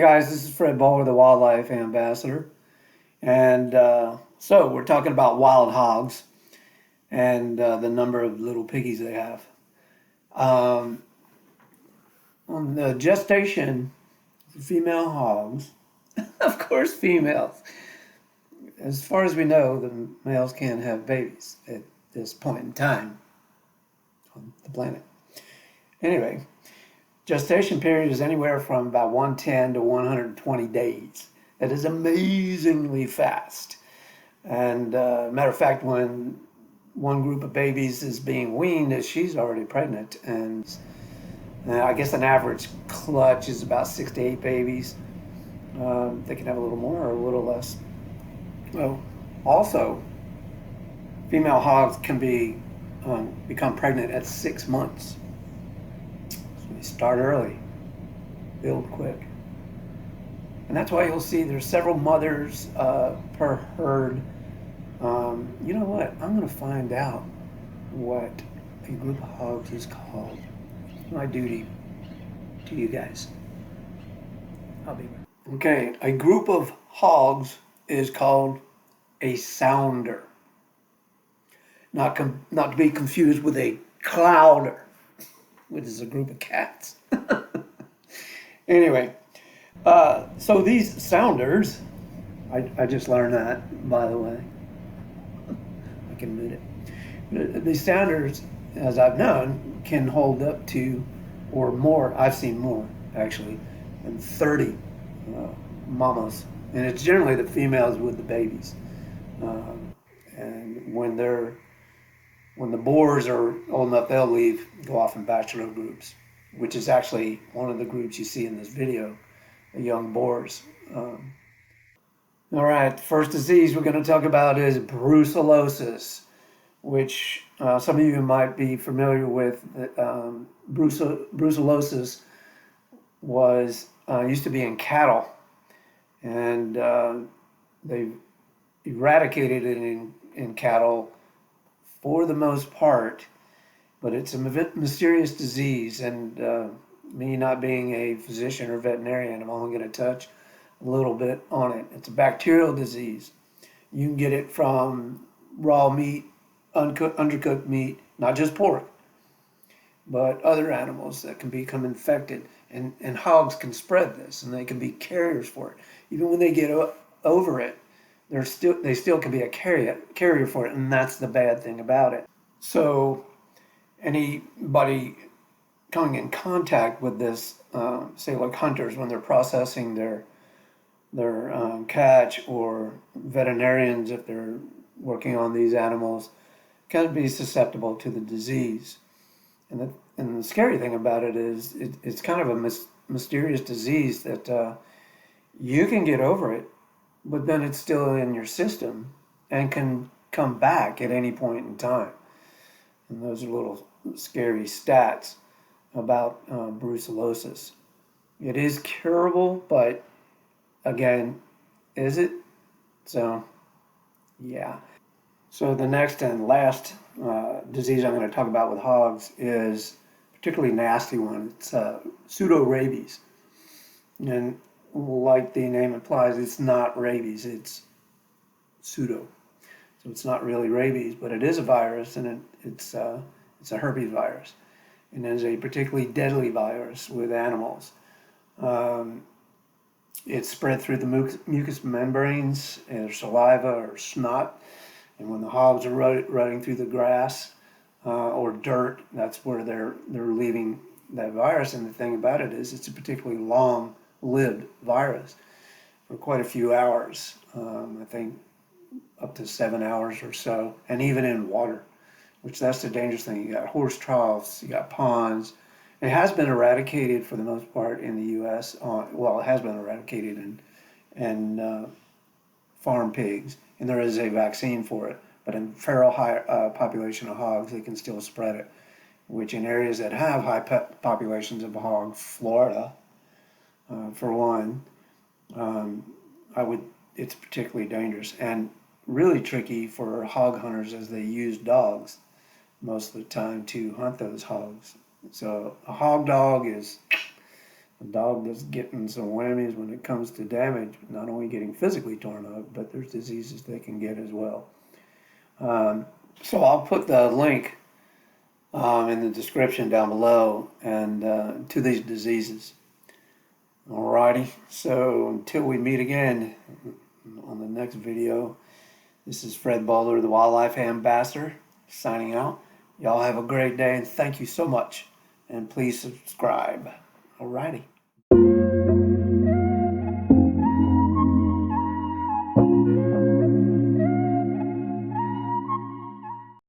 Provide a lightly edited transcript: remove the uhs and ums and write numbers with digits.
guys, this is Fred Bowler, the Wildlife Ambassador. And so we're talking about wild hogs and the number of little piggies they have. Um, on the gestation, female hogs, of course, females. As far as we know, the males can't have babies at this point in time on the planet. Anyway, gestation period is anywhere from about 110 to 120 days. That is amazingly fast. And matter of fact, when one group of babies is being weaned, she's already pregnant. And I guess an average clutch is about 6 to 8 babies. They can have a little more or a little less. Well, also, female hogs can become pregnant at 6 months. So they start early, build quick. And that's why you'll see there's several mothers per herd. You know what? I'm going to find out what a group of hogs is called. My duty to you guys. I'll be right. Okay, a group of hogs is called a sounder. Not to be confused with a clouder, which is a group of cats. Anyway, so these sounders, I just learned that, by the way. I can admit it. These sounders, as I've known, can hold up to, or more, I've seen more, actually, than 30 mamas. And it's generally the females with the babies. And when the boars are old enough, they'll leave, go off in bachelor groups, which is actually one of the groups you see in this video, the young boars. All right, the first disease we're going to talk about is brucellosis, which some of you might be familiar with. Brucellosis used to be in cattle, and they've eradicated it in cattle for the most part, but it's a mysterious disease, and me not being a physician or veterinarian, I'm only going to touch a little bit on it. It's a bacterial disease. You can get it from raw meat, undercooked meat, not just pork, but other animals that can become infected. And hogs can spread this, and they can be carriers for it. Even when they get over it, they still can be a carrier for it, and that's the bad thing about it. So anybody coming in contact with this, say like hunters when they're processing their catch, or veterinarians if they're working on these animals, can be susceptible to the disease. And the scary thing about it is it's kind of a mysterious disease that you can get over it, but then it's still in your system and can come back at any point in time. And those are little scary stats about brucellosis. It is curable, but again, is it? So, yeah. So the next and last disease I'm going to talk about with hogs is a particularly nasty one. It's pseudo-rabies. And like the name implies, it's not rabies, it's pseudo. So it's not really rabies, but it is a virus, and it's a herpes virus. And it is a particularly deadly virus with animals. It's spread through the mucous membranes, or saliva or snot. And when the hogs are running through the grass or dirt, that's where they're leaving that virus. And the thing about it is it's a particularly long-lived virus for quite a few hours. I think up to 7 hours or so, and even in water, which that's the dangerous thing. You got horse troughs, you got ponds. It has been eradicated for the most part in the U.S. It has been eradicated in farm pigs, and there is a vaccine for it. But in feral population of hogs, they can still spread it, which in areas that have high populations of hogs, Florida, for one, it's particularly dangerous and really tricky for hog hunters, as they use dogs most of the time to hunt those hogs. So a hog dog is a dog that's getting some whammies when it comes to damage, not only getting physically torn up, but there's diseases they can get as well. So I'll put the link in the description down below and to these diseases. Alrighty, so until we meet again on the next video, this is Fred Bowler, the Wildlife Ambassador, signing out. Y'all have a great day and thank you so much. And please subscribe. Alrighty.